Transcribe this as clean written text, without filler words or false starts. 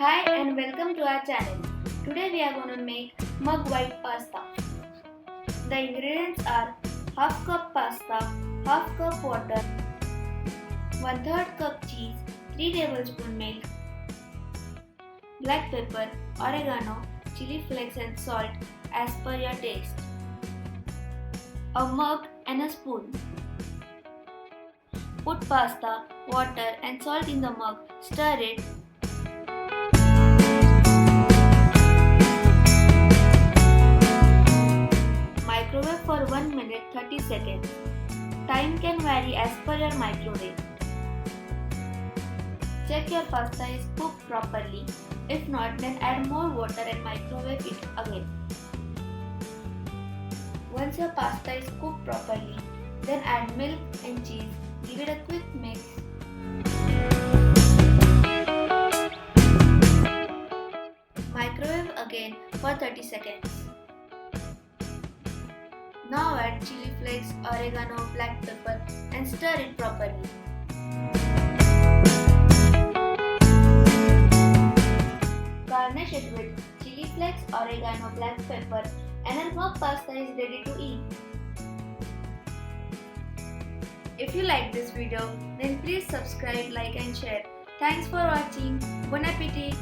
Hi and welcome to our channel. Today we are going to make mug white pasta. The ingredients are half cup pasta, half cup water, 1/3 cup cheese, 3 tablespoon milk, black pepper, oregano, chili flakes and salt as per your taste, a mug and a spoon. Put pasta, water and salt in the mug, stir it. Microwave for 1 minute 30 seconds. Time can vary as per your microwave. Check your pasta is cooked properly. If not, then add more water and microwave it again. Once your pasta is cooked properly, then add milk and cheese. Give it a quick mix. Microwave again for 30 seconds. Now add chili flakes, oregano, black pepper and stir it properly. Garnish it with chili flakes, oregano, black pepper and our mug pasta is ready to eat. If you like this video, then please subscribe, like and share. Thanks for watching. Bon appetit!